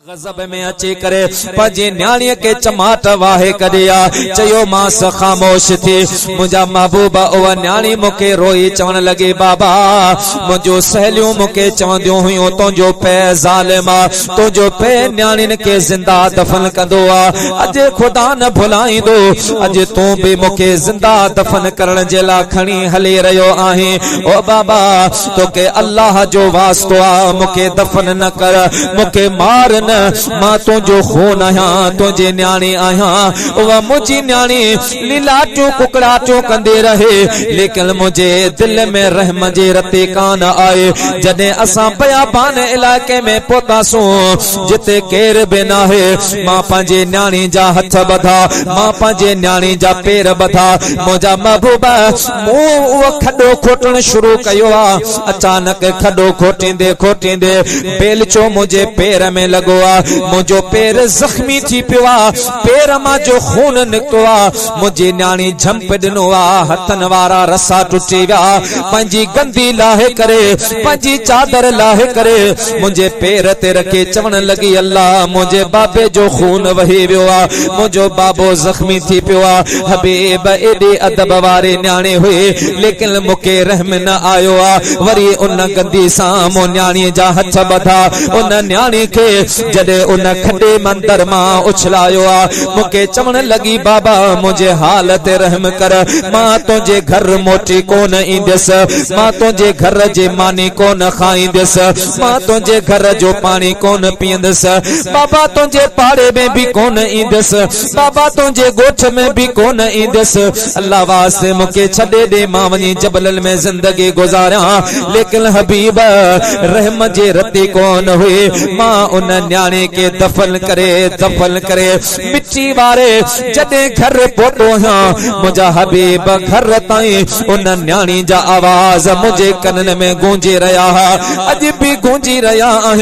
गज़ब में अचे करे पंहिंजे न्याणीअ के चमाट वाहे कढिया चयो मांस खामोश थी मुंहिंजा महबूब उहा न्याणी मूंखे रोई चवण लॻी बाबा मुंहिंजो सहेलियूं मूंखे चवंदियूं हुयूं तुंहिंजो पे ज़ालिमा तुंहिंजो पे न्याणियुनि के ज़िंदा दफ़न कंदो आहे अॼु ख़ुदा न भुलाईंदो अॼु तूं बि मूंखे ज़िंदा दफ़न करण जे लाइ खणी हली रहियो आहीं ओ बाबा तोखे अल्लाह जो वास्तो आहे मूंखे दफ़न न कर मूंखे मार न मां तुझो खून आया तुझे न्याणी आया वह मुझी न्याणी लीलाटू कुकड़ाटू कंदे रहे लेकिन मुझे दिल में रहम जे रते कान आए जदे असा बयाबान इलाके में पहुतासू जिते केर भी ना है मां पंहिंजे न्याणी जा हथ बधा मां पंहिंजे न्याणी जा पेर बधा मुझा महबूबा मुंह खडो खोटण शुरू कयो अचानक खडो खोटींदे खोटींदे बेलचो मुझे पेर में लगो मुझो पैर जख्मी थी पियो पैर मां जो खून निकतो मुझे न्याणी झंप दिनो हथन वारा रसा टुटी विया पंहिंजी गंदी लाहे करे पंहिंजी चादर लाहे करे मुझे पैर ते रखे चवण लगी अल्लाह मुझे बाबे जो खून वही वियो मुझो बाबो जख्मी थी पियो हबीब एडे अदब वारे न्याणे हुए लेकिन मुके रहम न आयो वरी उन गंदी सां मो न्याणी जा हथ बधा उन न्याणी के जदे उन खडे मंदर मां उछलायो मुके चवण लगी बाबा मुझे हालत रहम कर मां तुझे घर मोटी कोन ईंदस मां तुझे घर जे मानी कोन खाईंदस मां तुझे घर जो पानी कोन पींदस बाबा तुझे पाड़े में भी कोन ईंदस बाबा तुझे गोठ में भी कोन ईंदस अल्लाह वास्ते मुके छडे दे मां वनी जबलल में जिंदगी गुजारा लेकिन हबीब रहम जे रती कोन हुई मां उन न्याणे के दफन करे मिट्टी वारे जदे घर पहुतो मुझा हबीब घर ताई उन न्याणी जा आवाज मुझे कनन में गूंजे रहा अज भी गूंजी रहा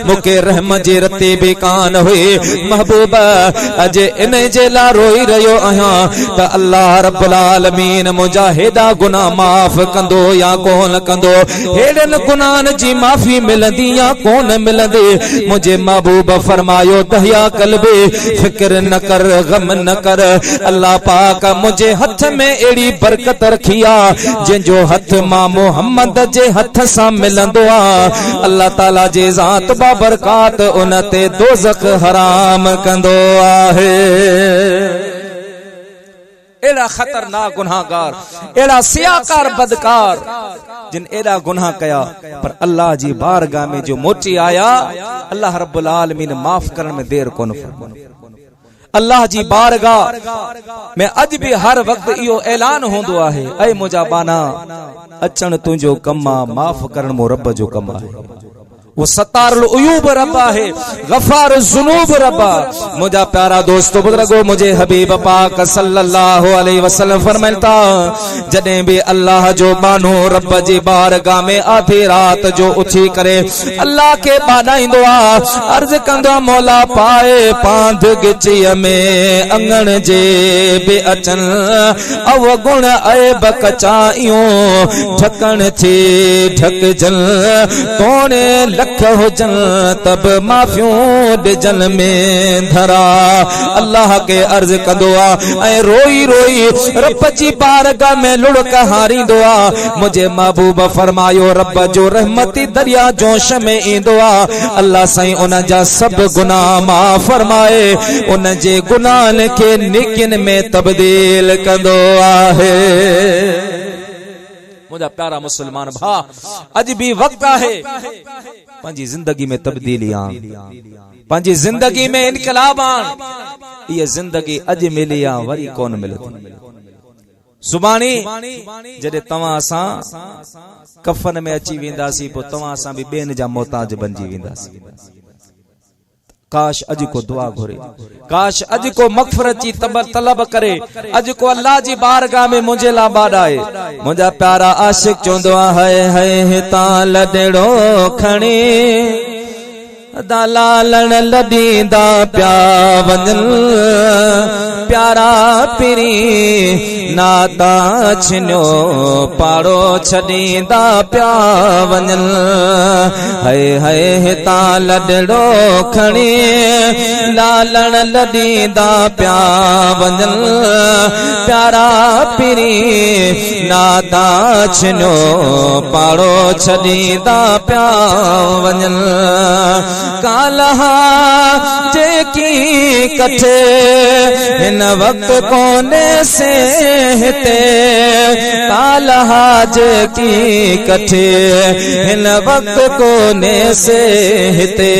मुके रहम जे रते भी कान हुई महबूब अज इन जे ला रोई रहियो आहियां त अल्लाह रब्बुल आलमीन मुझा हेडा गुनाह माफ कंदो या कोन कंदो हेडन गुनाहन जी माफी मिलंदी या कोन मिलंदी मुझे महबूब फरमायो दहिया कल्बे फिक्र न कर गम न कर अल्लाह पाक मुझे हथ में एड़ी बरकत रखिया जिंजो हथ मां मोहम्मद जे हथ सा मिलंदो अल्लाह ताला जे जात बाबरकात उनते दोज़ख हराम कंदो आहे एड़ा खतरनाक गुनाहगार एड़ा सियाकार बदकार जिन एड़ा गुनाह कया पर अल्लाह जी बारगाह में जो मोटी आया अल्लाह रब्बुल आलमीन माफ करने में देर कोन अल्लाह जी बारगाह में अज भी हर वक्त इहो ऐलान होंदो आहे ऐ मुझा बाना अचण तुझो कम माफ करण मो रब जो कम आहे वो सत्तारुल उयूब रब्बा है गफार जुनूब रब्बा मुझा प्यारा दोस्तों बुजुर्गो मुझे हबीब पाक सल्लल्लाहु अलैहि वसल्लम फरमाता जदे भी अल्लाह जो बानो रब जी बारगाह में आधी रात जो उठी करे अल्लाह के बानाइंदो अर्ज कंदो मौला पाए पांध गिची में अंगण जे बे अचन अव गुण ऐब कचाइयो ढकण थी ढक जल तोने हुजन तब माफियों डिजन में धरा अल्लाह के अर्ज कंदो ऐ रोई रोई रब जी बारगाह में लुढ़क हारींदो मुझे महबूब फरमायो रब जो रहमती दरिया जोश में ईंदो अल्लाह साईं उन जा सब गुनाह माफ फरमाए उन जे गुनाहन के नेकिन में तब्दील कंदो आहे मुझा प्यारा मुसलमान भा अज भी वक्त है पंहिंजी जिंदगी में तब्दीली आन पंहिंजी जिंदगी में इनकलाब आन ये जिंदगी अज मिली आ वरी कोन मिलती सुबानी जदे तवा असा कफन में अची वेंदासी पो तवा असा भी बेन जा मोहताज बनजी वेंदासी काश अज को दुआ घुरे काश अज को मगफरत जी तलब करे अज को अल्लाह जी बारगाह में मुझे ला बाडाए मुझा प्यारा आशिक चोंदो है हिता लडड़ो खणी लालण लॾींदा प्या वञन प्यारा पिरी नाता छिन्यो पाड़ो छॾींदा प्या वञन हाय हाय हितां लॾड़ो खणी लालण लॾींदा प्या वञन प्यारा पिरी नाता छिन्यो पाड़ो छॾींदा प्या वञन कालहा जेकी कठे हिन वक्त कोने से हिते कालहा जेकी कठे हिन वक्त कोने से हिते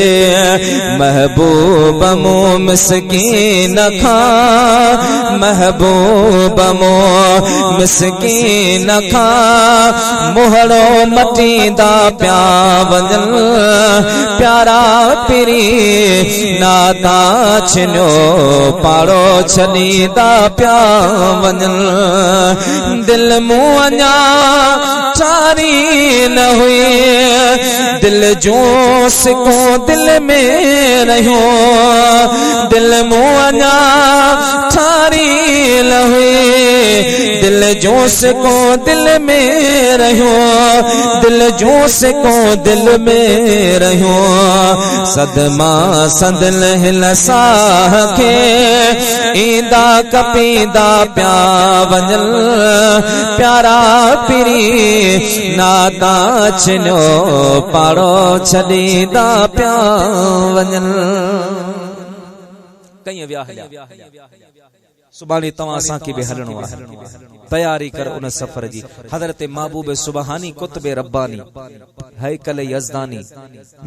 महबूब मो मिसकीन खा महबूब मो मिसकीन खा मोहड़ो मटींदा प्या वञन प्यारा पिरी नाता छिन्यो पाड़ो छॾींदा प्या वञन दिल मूं अञा ठारी न हुई दिल जो सिको दिल में रहियो दिल मूं अञा ठारी न हुई दिल जो सिको दिल में रहियो दिल जो सिको दिल में रहियो सदमा संदल हिलसा के ईंदा कपींदा प्या वञन प्यारा पिरी नाता छिन्यो पाड़ो छॾींदा प्या वञन कई विया सुभाणे तव्हां असांखे बि हलणो आहे तैयारी कर उन सफ़र जी हज़रत महबूब सुबहानी कुतुब रब्बानी हैकल यज़दानी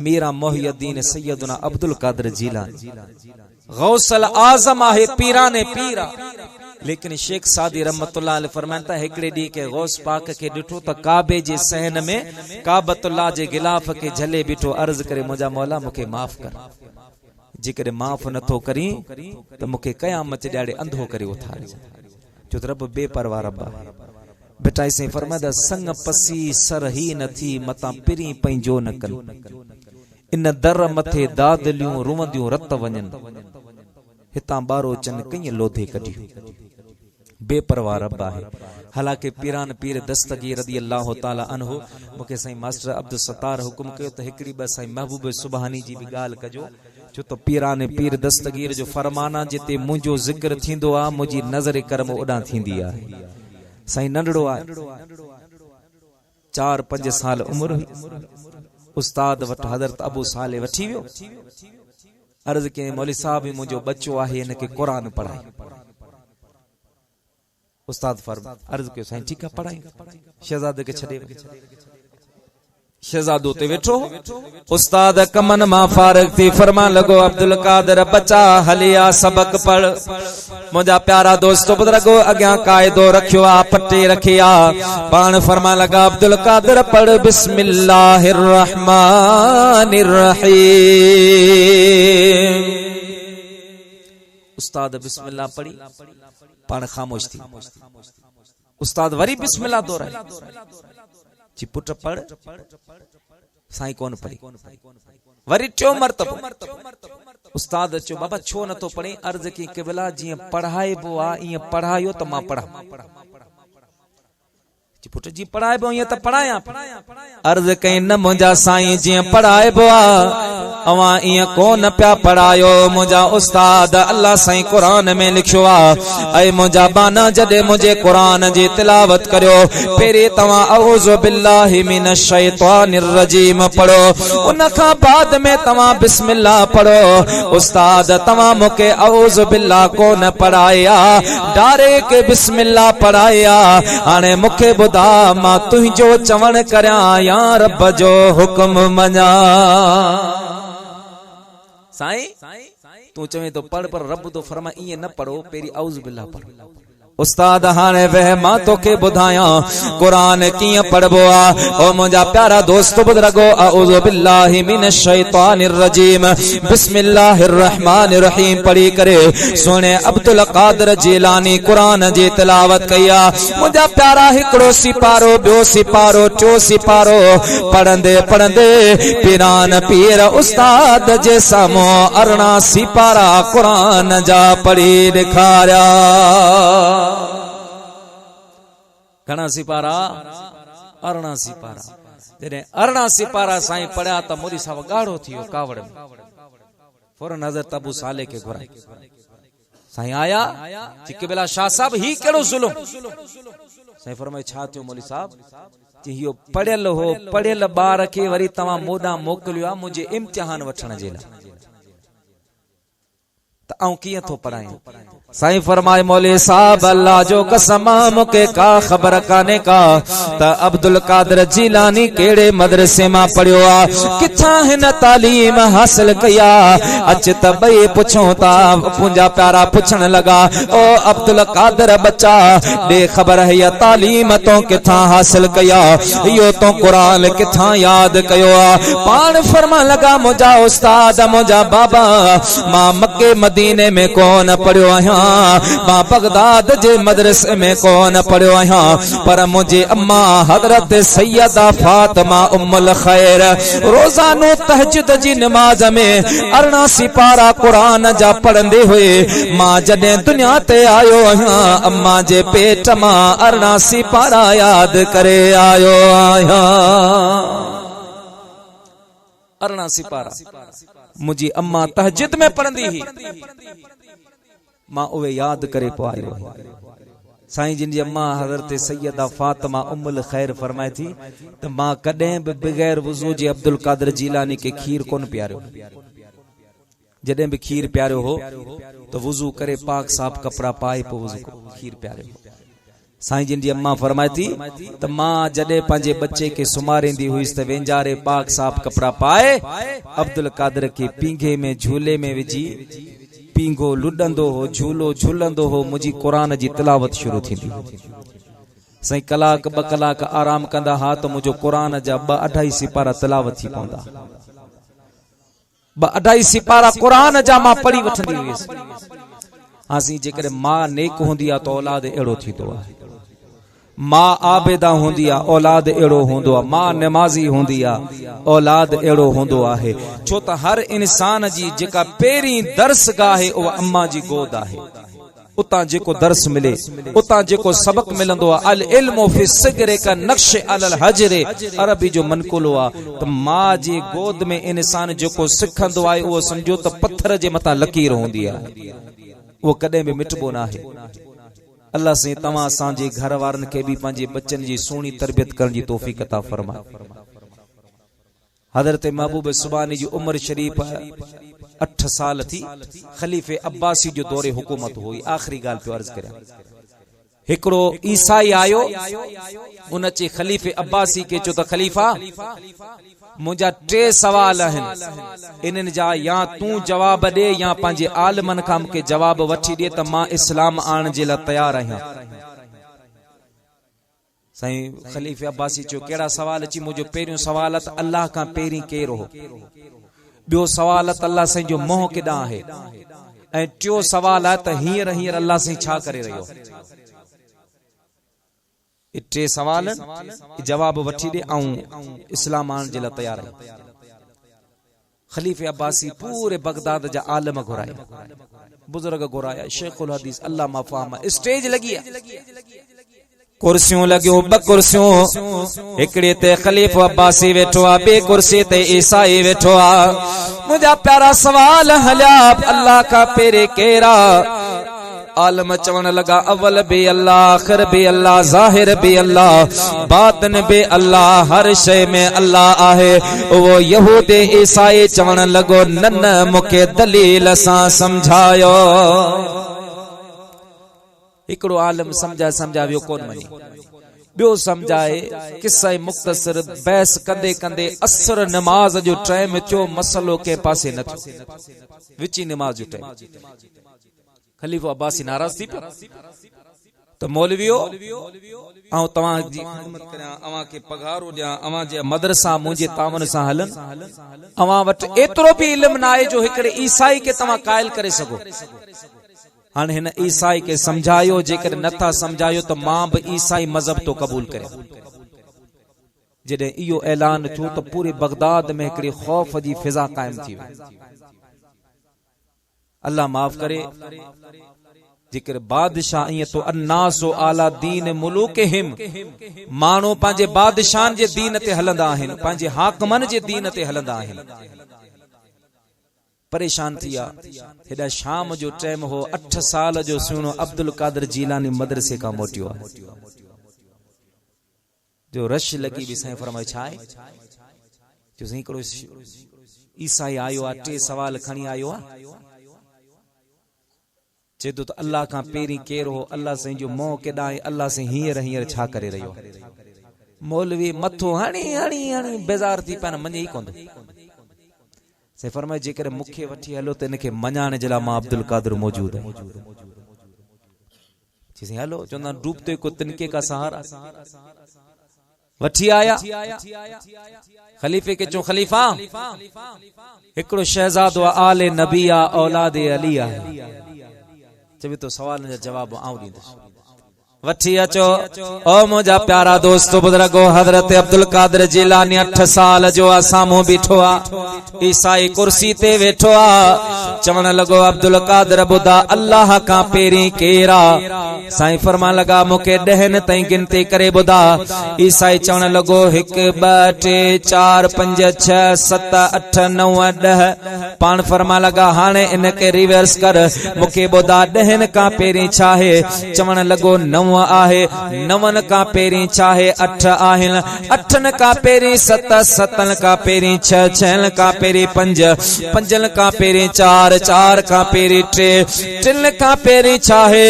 मीरा मोहिउद्दीन सैयदना अब्दुल कादिर जीलानी गौसल आज़म आहे पीराने पीरा लेकिन शेख सादी रहमतुल्लाह अलैह फरमाता है हिकड़े डी के गौस पाक के डिठो त काबे जे सहन में काबतुल्लाह जे गिलाफ के झले बिठो अर्ज करे मुजा मौला मुके माफ कर जेकर माफ नथो करी त मुके क़यामत ॾाड़े अंधो करे उथारे जो रब बेपरवाह रब बेटा इसे फरमादा संग पसी सर ही नथी मता पिरी पंहिंजो न कन इन दर मथे दादलियूं रुवंदियूं रत वञन हितां बारो चन कई लोधे कढियूं बेपरवाह रब आहे हालांकि पीरान पीर दस्तगीर रज़ी अल्लाह ताला अन्हु मुके साईं मास्टर अब्दुल सत्तार हुकुम कयो त हिकड़ी ब साईं महबूब सुबहानी जी भी गाल कजो जो तो पीराने पीर दस्तगीर जो फरमाना जिते मुंजो जिक्र थींदो आ मुजी नजर करम ओडा थींदी आ साईं नंढड़ो आ 4-5 साल उम्र उस्ताद वट हजरत अबू साले वठी वियो अर्ज के मौलवी साहब मुंजो बच्चो आहे इनके कुरान पढ़ाई उस्ताद फरमा अर्ज के साईं ठीक है पढ़ाई शहजादे के छड़े शहजादो ते वेठो उस्ताद कमन मा फारग थी फरमा लगो अब्दुल कादिर बच्चा हलिया सबक पढ़ मुझा प्यारा दोस्तों बुजुर्गो अग्या कायदो रखियो आ पट्टी रखिया पान फरमा लगा अब्दुल कादिर पढ़ बिस्मिल्लाहिर रहमानिर रहीम उस्ताद बिस्मिल्लाह पढ़ी पान खामोश थी उस्ताद वरी बिस्मिल्लाह दोहराई जी पुट पढ़ साईं कौन पढ़ी वरी चो मरतबो उस्ताद चो बाबा छो न तो पढ़ी अर्ज की केवला जी पढ़ाए बो आ ई पढ़ायो त मां पढ़ा जी पुट जी पढ़ाए बो ये त पढ़ाया अर्ज कई न मुंजा साईं जी पढ़ाए बो आ अवा ई कोन प्या पढ़ायो मुंजा उस्ताद अल्लाह साईं कुरान में लिखियो आ ऐ मुंजा बाना जदे मुझे कुरान जी तिलावत करियो पेरे तवा औज़ु बिल्लाहि मिनश शैतानिर रजीम पढ़ो उन का बाद में तवा बिस्मिल्लाह पढ़ो उस्ताद तवा मुके औज़ु बिल्लाह कोन पढ़ाया डायरेक्ट बिस्मिल्लाह पढ़ाया हाने मुके बुधा मां तुझो चवण करया या रब जो हुक्म मना साईं तू चवे तो पढ़ पर रब तो फरमा इए न पढ़ो पेरी औज़ु बिल्लाह पढ़ो उस्ताद हाने वह मां तोखे बुधाया कुरान किया पढ़बो आ। ओ मुझा प्यारा दोस्त बुजुर्गो, अऊज़ु बिल्लाहि मिनश शैतानिर रजीम, बिस्मिल्लाहिर रहमानिर रहीम पढ़ी करे सोने अब्दुल कादिर जिलानी कुरान जी तिलावत कया। मुझा प्यारा हिकड़ो सिपारो, ॿियो सिपारो, टियों सिपारो पढ़ंदे पढ़ंदे पीरान पीर उस्ताद जे साम्हूं 18 सिपारा कुरान जा पढ़ी ॾेखारिया। घणा सिपारा? 18 सिपारा। जॾहिं 18 सिपारा साईं पढ़िया त मोदी साहब गाढ़ो थी वियो कावड़ में। फौरन हज़रत अबू साले खे घुराई। साईं आया जी क़िबला शाह साहब ही कहिड़ो ज़ुल्म? साईं फरमाए छा थियो मौलवी साहब? जी इहो पढ़ियल हो, पढ़ियल ॿार खे वरी तव्हां मोॾां मोकिलियो आहे मुंहिंजे इम्तिहान वठण जे लाइ, त आऊं कीअं थो पढ़ायां? साईं फरमाए मौलवी साहब अल्लाह जो कसम मूंखे का ख़बर काने का त अब्दुल कादिर जिलानी कहिड़े मदरसे मां पढ़ियो आ, किथां हिन तालीम हासिल कया? अच त ॿई पुछूं था। मुंहिंजा प्यारा पुछण लॻा, ओ अब्दुल कादिर बच्चा ॾे ख़बर है तालीम तो किथां हासिल कया? इहो तो क़ुरान किथां यादि कयो आ? पाण फरमान लॻा, मुंहिंजा उस्ताद मुंहिंजा बाबा मां मके मदीने में कोन पढ़ियो आहियां, मां बगदाद जे मदरसे में कोन पढ़ियो आहियां, पर मुंहिंजी अम्मा हज़रत सैयदा फातिमा उम्मुल खैर रोज़ानो तहज्जुद जी नमाज में 18 सिपारा कुरान जा पढ़ंदे हुए मां जॾहिं दुनिया ते आयो आहियां अम्मा जे पेट मां 18 सिपारा यादि करे आयो आहियां। 18 सिपारा मुंहिंजी अम्मा तहज्जुद में पढ़ंदी हुई, मां उहे यादि करे पोइ आयो। साईं जिन जी अम्मा हज़रत सैयदा फातिमा उम्मुल खैर फरमाए थी त मां कॾहिं बि बगैर वुज़ू जे अब्दुल कादिर जिलानी के खीर कोन पियारियो। जॾहिं बि खीर पियारियो हो त वुज़ू करे पाक साफ कपड़ा पाए पोइ वुज़ू खीर पियारियो। साईं जिन जी अम्मा फरमाए थी त मां जॾहिं पंहिंजे बच्चे के सुमारींदी हुईसि त वेंजारे पाक साफ कपड़ा पाए अब्दुल कादिर के पींघे में झूले में विझी पींघो लुडंदो हो, झूलो झूलंदो हो, मुंहिंजी क़ुरान जी तिलावत शुरू थींदी। साईं कलाक 2 कलाक आराम कंदा हा त मुंहिंजो क़ुरान जा 2-2.5 सिपारा तिलावत थी पवंदा। 2-2.5 सिपारा क़ुरान जा मां पढ़ी वठंदी हुयसि। हासी जेकॾहिं मां नेक हूंदी आहे त औलाद अहिड़ो थींदो आहे, मां आबेदा हूंदी आहे औलाद अहिड़ो हूंदो आहे, मां नमाज़ी हूंदी आहे औलाद अहिड़ो हूंदो आहे। छो त हर इंसान जी जेका पहिरीं दर्सगाह आहे उहा अम्मा जी गोद आहे। उतां जेको दर्स मिले, उतां जेको सबक मिलंदो आहे, अल इल्मु फी सिगरे का नक्श अलल हजरे अरबी जो मनकुलो आहे त मां जी गोद में इंसान जेको सिखंदो आहे उहो समझो त पत्थर जे मथां लकीर हूंदी आहे, वो कदे भी मिटबो ना है। अल्लाह से तमा असांजे घर वारन के भी पंहिंजे बच्चन जी सोनी तरबियत करण जी तौफीक अता फरमाए। हजरत महबूब सुबानी जी उम्र शरीफ 8 साल थी, खलीफे अब्बासी जो दौरे हुकूमत हुई। आखिरी गाल पे अर्ज करिया, हिकड़ो ईसाई आयो, उन चे खलीफे अब्बासी के चो त खलीफा मुझा 3 सवाल आहिनि, इन्हनि जा या तूं जवाब दे या पंहिंजे आलमन खां मूंखे जवाब वठी ॾे त मां इस्लाम आणण जे लाइ तयार आहियां। साईं खलीफे अब्बासी चयो कहिड़ा सवाल? अची मुंहिंजो पहिरियों सवाल त अल्लाह खां पहिरीं केरु हो, ॿियो सवाल त अल्लाह साईं जो मोह केॾां आहे, ऐं टियों सवाल आहे त हींअर अल्लाह साईं छा करे रहियो। 3 सवाल जवाब वठी ॾे ऐं इस्लाम आणण जे लाइ तयार आहियां। खलीफे अब्बासी पूरे बगदाद जा आलम घुराया, बुजुर्ग घुराया, शेखुल हदीस अल्लामा फहमा, स्टेज लगी आहे, कुर्सियों लगियो 2 कुर्सियों, हिकड़े ते खलीफा अब्बासी वेठो आ, ॿिए कुर्सी ते ईसाई वेठो आ। मुंहिंजा प्यारा सवाल हलिया, अल्लाह का पेरे केरा? आलम चवण लगा अव्वल बे अल्लाह, आखिर बे अल्लाह, ज़ाहिर बे अल्लाह, बातिन बे अल्लाह, हर शय में अल्लाह आहे। वो यहूदी ईसाई चवण लगो न मूंखे दलील सां समझायो। हिकड़ो आलम समझा वियो कोन मनी, ॿियो समझाए किस्सा मुख्तसर बहस कंदे कंदे असर नमाज जो टाइम थियो, मसलो के पासे न थियो, विची नमाज जो टाइम। खलीफा अब्बासी नाराज थी पियो, तो मौलवियो आऊं तव्हां जी ख़िदमत करियां, अवां खे पघारो ॾियां, अवां जे मदरसा मुंहिंजे तावन सां हलन, अवां वटि एतिरो बि इल्म न आहे जो हिकिड़े ईसाई खे तव्हां क़ाइल करे सघो। हाणे हिन ईसाई खे समझायो, जेकर नथा समझायो तो मां भी ईसाई मजहब तो कबूल करे। जॾहिं इहो ऐलान थियो तो पूरे बगदाद में हिकिड़ी खौफ जी फिजा कायम थी वई। अल्लाह माफ करे, जेकर बादशाह ईअं तो अन्नासो आला दीन मुलूकिहिम, माण्हू पंहिंजे बादशाहन जे दीन ते हलंदा आहिनि, पंहिंजे हाकमन जे दीन ते हलंदा आहिनि। परेशान थिया। हेॾा शाम जो टाइम हो, 8 साल जो सुहिणो अब्दुल कादिर जीलानी मदरसे खां मोटियो आहे। जो रश लगी भी साईं फरमाए छा आहे, जो साईं हिकिड़ो ईसाई आयो आहे, 3 सवाल खणी आयो आहे। चए तो अल्लाह का पेरी केर हो, अल्लाह से जो मोह केॾा आहे, अल्लाह से हींअर छा करे रहियो। मौलवी मथो हणी हणी हणी बेज़ार थी पान मञे ई कोन। से फरमाए जेकर मूंखे वठी हलो त इनखे मञाइण जे लाइ मां अब्दुल कादिर मौजूद है। चई हलो, चवंदा डूबते को तिनके का सहारा। वठी आया खलीफे के चो खलीफा हिकिड़ो शहजादो आले नबी आ, औलाद अली आहे। चवे तो सवाल जा जवाब आऊं ॾींदुसि। वठी अचो ओ मुंहिंजा प्यारा दोस्तो बुजुर्गो, हज़रत अब्दुल कादिर जीलानी 8 साल जो साम्हूं बीठो आ। ईसाई कुर्सी ते वेठो आ। चवण लॻो अब्दुल कादिर ॿुधा अल्लाह खां पहिरीं केर आ। साईं फरमान लॻा मूंखे 10 ताईं गिनती करे ॿुधा। ईसाई चवण लॻो 1 2 3 4 5 6 7 8 9 10। पाण फरमान लॻा हाणे इनखे रिवर्स कर, मूंखे ॿुधा 10 खां पहिरीं छा आहे। चवण लॻो 9 आहे, 9 का पहिरीं चाहे 8 आहिनि, 8 का पहिरीं 7, 7 का पहिरीं 6, 6 का पहिरीं 5, 5 का पहिरीं 4, 4 का पहिरीं 3, 3 का पहिरीं चाहे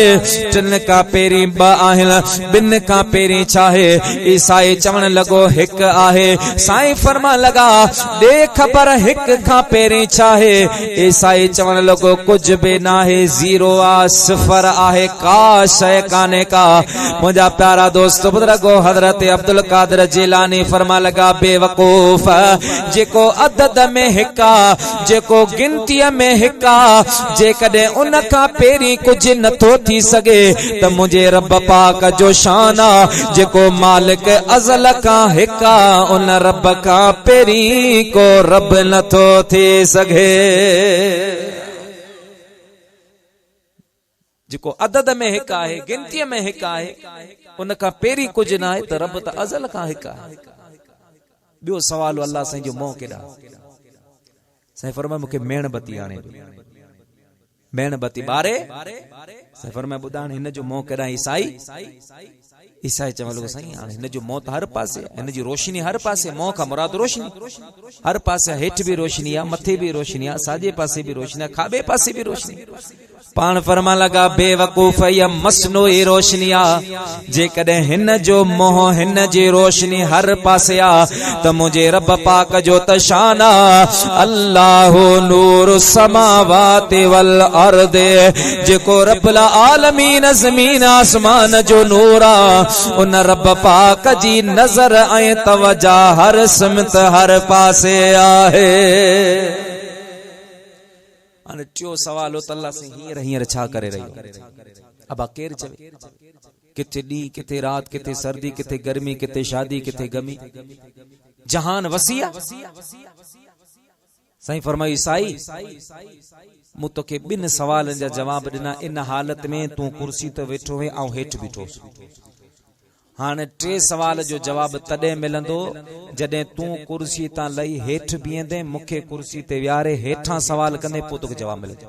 3 का पहिरीं 2 आहिनि, 2 का पहिरीं चाहे। ईसाई चवण लॻो 1 आहे। साईं फरमा लॻा ॾे ख़बर 1 खां पहिरीं चाहे। ईसाई चवण लॻो कुझु बि न आहे, 0 आ, 0 आहे, का शइ कान्हे का। मुझा प्यारा दोस्त बुजुर्गो, हज़रत अब्दुल कादिर जीलानी फरमा लगा बेवकूफ, जेको अदद में हिका, जेको गिनतीअ में हिका, जेकॾहिं उन खां पहिरीं कुझु नथो थी सघे त मुंहिंजे रब पाक जो शान आ। जेको मालिक अज़ल खां हिका, उन रब खां पहिरीं को रब नथो थी सघे। जेको अदद में हिक आहे, गिनतीअ में हिक आहे, उन खां पहिरीं कुझु न आहे त रब त अज़ल खां हिक आहे। ॿियो सवाल अल्लाह साईं जो मोह केॾा। साईं फरमाए मूंखे मेणबती आणे, मेणबती ॿारे। साईं फरमाए ॿुधाण हिन जो मोह केॾा। ईसाई चवण लॻो साईं हाणे हिन जो मोह त हर पासे, हिन जी रोशनी हर पासे। मोह खां मुराद रोशनी, हर पासे हेठि बि रोशनी आहे, मथे बि रोशनी आहे, साॼे पासे बि रोशनी आहे, खाॿे पासे बि रोशनी। पाण फरमा लगा बेवकूफ या मसनूई रोशनी आ। जेकॾहिं हिन जो मोह, हिन जी रोशनी हर पासे आ त मुंहिंजे रब पाक जो त शान आ। अल्लाहु नूर समावाति वल अर्द, जेको रब्बुल आलमीन ज़मीन आसमान जो नूर आ, उन रब पाक जी नज़र ऐं तवजा हर सिमत हर पासे आहे। हाणे टियों सवाल हो त अल्लाह से हींअर हींअर छा करे रहियो। अबा केरु चवे, किथे ॾींहुं, किथे रात, किथे सर्दी, किथे गर्मी, किथे शादी, किथे गमी, जहान वसिया। साईं फरमाई साई मूं तोखे 2 सवालनि जा जवाब ॾिना, इन हालत में तूं कुर्सी ते वेठो है ऐं हेठि बीठो। हाणे 3 सवाल जो जवाब तॾहिं मिलंदो जॾहिं तूं कुर्सी तां लही हेठि बीहंदे, मूंखे कुर्सी ते विहारे हेठां सवाल कंदे, पोइ तोखे जवाब मिलंदो।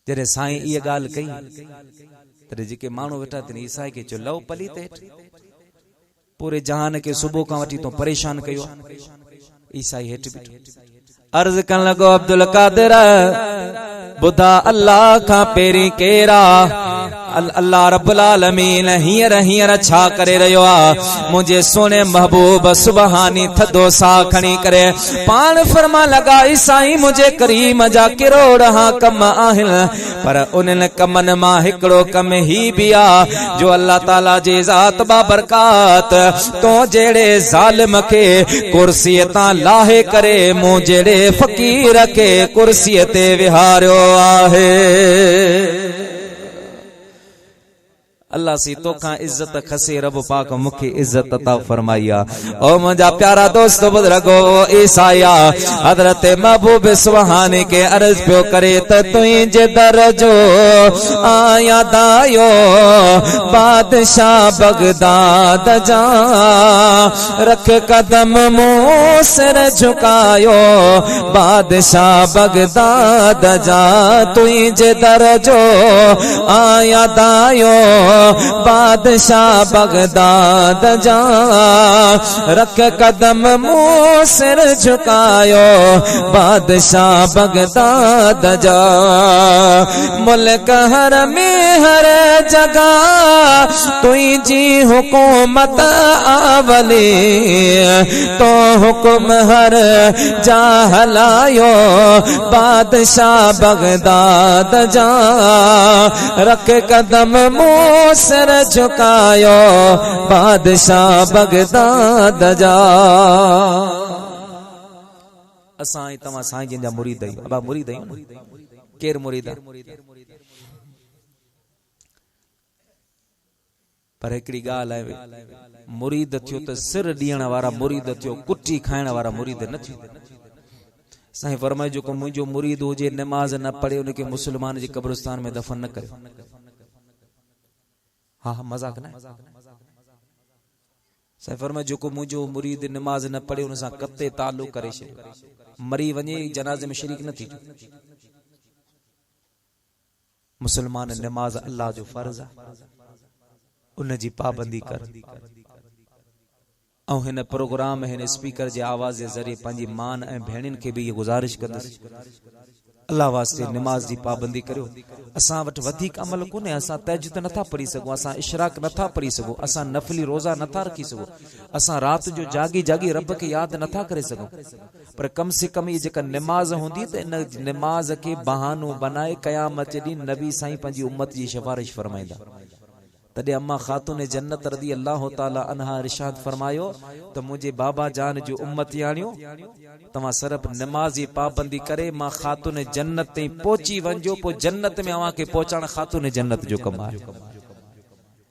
जॾहिं साईं इहा ॻाल्हि कई तॾहिं जेके माण्हू वेठा अथनि ईसाई खे चयो लव पली ते हेठि, पूरे जहान खे सुबुह खां वठी तो परेशान कयो। ईसाई हेठि बीठो, अर्ज करण लॻो अब्दुल कादिर ॿुधा अल्लाह खां पहिरीं केरु आ। अल्लाह रब्बुल आलमीन हींअर हींअर छा करे रहियो आहे मुंहिंजे सोने महबूब सुबहानी थधो साह खणी करे पाण फरमा लॻाई साईं मुंहिंजे करीम जा किरोड़ हा कम आहिनि पर उन्हनि कमनि मां हिकिड़ो कम ही बि आहे जो अल्लाह ताला जी ज़ात बाबरकात तो जहिड़े ज़ालिम खे कुर्सीअ तां लाहे करे मूं जहिड़े फ़कीर खे कुर्सीअ ते विहारियो आहे। अल्लाह सी तोखा इज्जत खसे रब पाक मुखे इज्जत अता फरमाइया। ओ मुंजा प्यारा दोस्त बुजुर्गो ईसाया हजरत महबूब सुबहानी के अर्ज पियो करे त तुझे दरजो आया दायो बादशाह बगदाद जा रख कदम मुंह सिर झुकायो बादशाह बगदाद जा तुझे दरजो आया दायो बादशाह बगदाद जा रख कदम मुंह सिर झुकायो बादशाह बगदाद जा मुल्क हर में हर जगह तुझी हुकूमत आवली तो हुक्म हर जा हलायो बादशाह बगदाद जा रख कदम मुंह सर झुकायो बादशाह बगदाद जा। असां तव्हां साईं जिन जा मुरीद आहियूं अबा मुरीद आहियूं केर मुरीद पर हिकिड़ी ॻाल्हि आहे मुरीद थियो त सिर ॾियण वारा मुरीद थियो कुटी खाइण वारा मुरीद न थियो। साईं फरमाए जेको मुंहिंजो मुरीद हुजे नमाज न पढ़े उनखे मुस्लमान जे कब्रिस्तान में दफन न करे। हाँ मजाक न सफर में जो मुझो मुरीद नमाज न पढ़े उन सां कते ताल्लुक करे छे मरी वने जनाजे में शरीक न थी। मुसलमान नमाज अल्लाह जो फर्ज है उन जी पाबंदी कर और हिन प्रोग्राम हिन स्पीकर जे आवाज जे जरिए पंजी मान ए भेणिन के भी ये गुजारिश करदस अल्लाह वास्ते नमाज की पाबंदी करो। असां वट वधिक अमल कोने असां तहज्जुद नथा पढ़ी सको असां इशराक नथा पढ़ी सको असां नफली रोजा नथा रखी सको असां रात जो जागी जागी रब के याद नथा करे सको पर कम से कम ये जेका नमाज होंदी त इन नमाज के बहानो बनाए कयामत ॾींहुं नबी साईं पंजी उम्मत जी सिफारिश फरमाइंदा। तदे अम्मा खातून जन्नत रदी अल्लाह ताला अन्हा इरशाद फरमायो तो मुझे बाबा जान जो उम्मत यानियो तमा सिर्फ नमाजी पाबंदी करे मां खातून जन्नत ते पहुंची वंजो पो जन्नत में अवा के पहुंचाण खातून जन्नत जो कम है।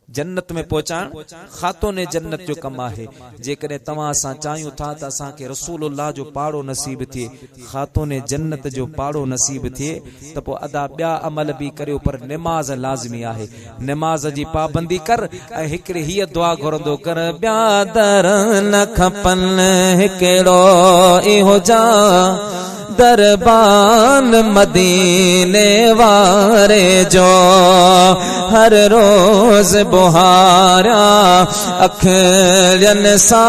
जन्नत में पहुंचाण खातून जन्नत जो कम है। जेकॾहिं तव्हां असां चाहियूं था त असांखे रसूलुल्लाह जो पाड़ो नसीब थिए खातून जन्नत जो पाड़ो नसीब थिए त पोइ अदा ॿिया अमल भी करियो पर नमाज लाज़मी आहे। नमाज जी पाबंदी कर ऐं हिकिड़ी हीअ दुआ घुरंदो कर ॿिया दर न खपनि हिकिड़ो इहो जा दरबान मदीने वारे जो हर रोज बुहारा अखियन सा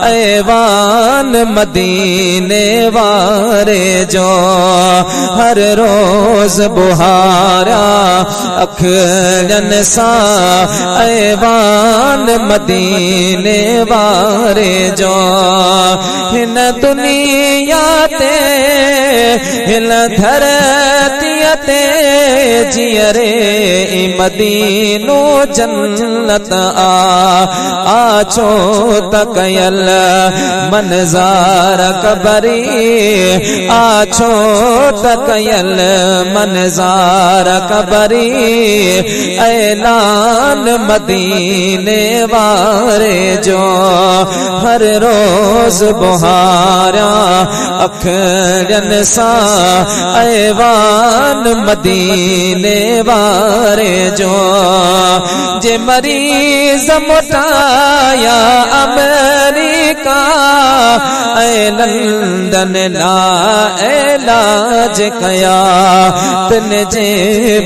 ऐवान मदीने वारे जो हर रोज बुहारा अखियन सा ऐवान मदीने वारे जो हिन दुनिया ते हिल धरती ते जियरे मदीनो जन्नत आछो तकयल मनजार कबरी आछो तकयल मनजार कबरी ऐलान मदीने वारे जो हर रोज बुहारा अखियन सा ऐवान मदीने वारे जो जे मरीज मोटाया अमेरिका ऐ लंदन ला इलाज कया तिन जे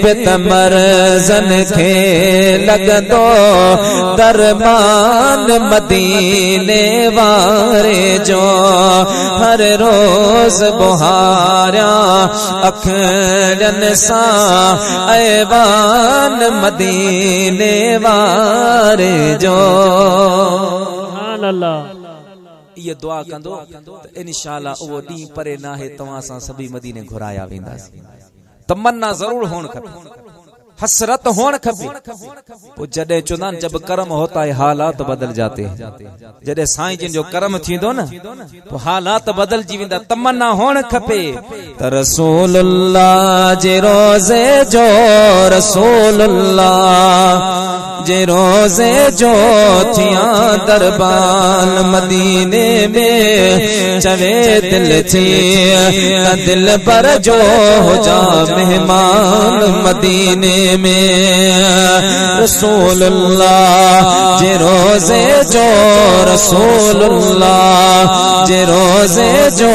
बेतमरजन खे लगदो दरमान मदीने वारे जो हर रोज बुहारिया अखरन सा ऐवान मदीने वारे जो। सुभान अल्लाह। ये दुआ कंदो त इंशाअल्लाह वो डी परे ना है तवां सां सभी मदीने घुराया वेंदासीं। तमन्ना जरूर होण खपे, हसरत होण खपे। पोइ जॾहिं चवंदा आहिनि जब कर्म होता है हालात बदल जाते हैं। जॾहिं साईं जिन जो कर्म थींदो न पोइ हालात बदलजी वेंदा। तमन्ना होण खपे त रसूलुल्लाह जे रोज़े जो, रसूलुल्लाह जे रोज़े जो थिया दरबार मदीने में चवे दिल थी त दिल पर जो हो जा मेहमान मदीने में। रसूलुल्लाह जे रोज़े जो, रसूलुल्लाह जे रोज़े जो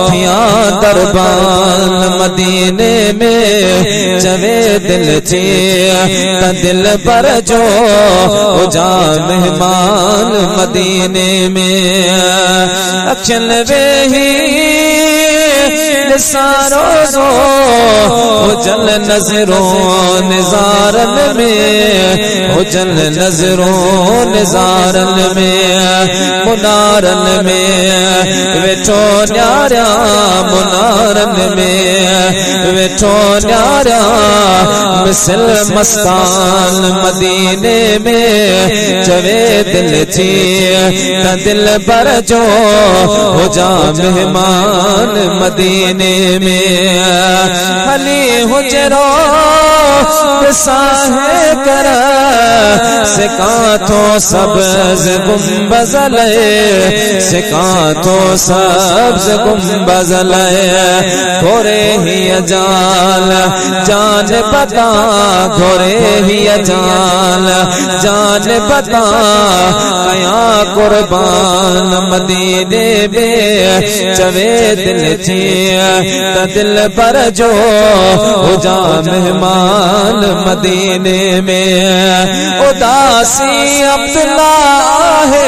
थिया दरबार मदीने में चवे दिल थी त दिल पर जो हो जा मेहमान मदीने में। अखिल वेही सारो हो जल नजरों निजारन में, हो जल नजरों निजारन में, मुनारन में वेठो न्यारा, मुनारन में वेठो न्यारा मिसल मस्तान मदीने में चवे दिल थी त दिल पर जो हो जा मेहमान मदीने में। हली हुजरो साहे कर सिकाथो सब्ज गुंबज़ले, सिकाथो सब्ज गुंबज़ले घोरे ही अजाल जान बता, घोरे ही अजाल जान बता कया कुर्बान मदीने में चवे दिल थी त दिल पर जो हो जा मेहमान मदीने में। उदासी अब्दुल्ला है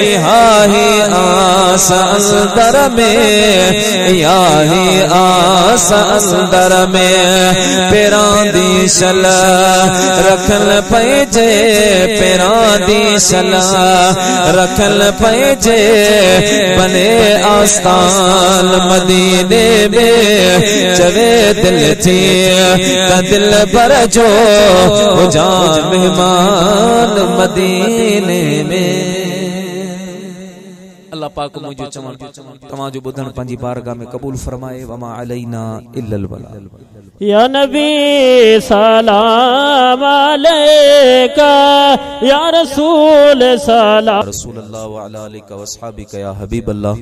यही आस अंदर में, यही आस अंदर में पेरां दी सलाह रखल पैजे, पेरां दी सलाह रखल पैजे बने आस्तान मदीने में चवे दिल थी त दिल पर जो हो जा मेहमान मदीने में। अल्लाह पाक मुझे चमन तमाम जो बुधन पंजी बारगाह में कबूल फरमाए। वमा अलैना इल्लल बलाग। या नबी सलाम अलैका, या रसूल सलाम, रसूलुल्लाह व अला आलिका व अस्हाबिका या हबीब अल्लाह,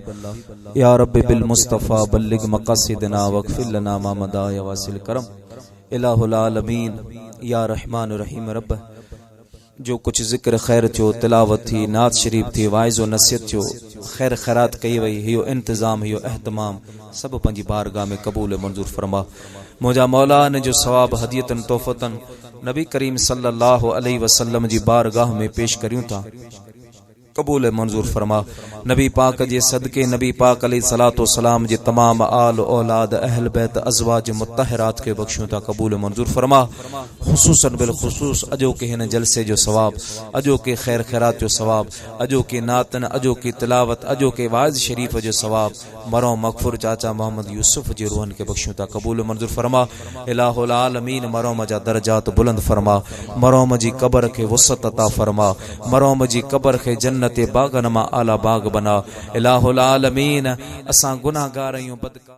या रब्बि बिल मुस्तफा बल्लिग मक़ासिदना वग़फिर लना मा मदा या वासिल करम। इलाहुल आलमीन या रहमान रहीम रब, जो कुछ जिक्र खैर थियो, तिलावत थी, नात शरीफ थी, वाइज़ व नसीहत थियो, खैर खैरात कई वई, हियो इंतजाम हियो एहतमाम सब पंजी बारगाह में कबूल मंजूर फरमा। मुझा मौला ने जो सवाब हदियतन तोहफतन नबी करीम सल्लल्लाहु अलैहि वसल्लम जी बारगाह में पेश करियूं था, कबूल मंजूर फरमा। नबी पाक जे सदके नबी पाक अलैहि सलातो सलाम जे तमाम आल औलाद अहल बैत अज़वाज मुत्तहरात के बख्शूं था, कबूल मंजूर फरमा। खुसूसन बिल खुसूस अजो के हिन जलसे जो सवाब, अजो के खैर खैरात जो सवाब, अजो के नातन, अजो की तिलावत, अजो के वाइज़ शरीफ जो सवाब मरो मगफुर चाचा मोहम्मद यूसुफ जे रूहन के बख्शूं था, कबूल मंजूर फरमा। इलाहुल आलमीन मरोम जा दर्जात बुलंद फरमा, मरोम जी कब्र के वसत अता फरमा, मरोम जी कब्र के जन्नत बागन मा आला बाग बना। इलाहुल आलमीन असां गुनाहगार आहियूं, बदकार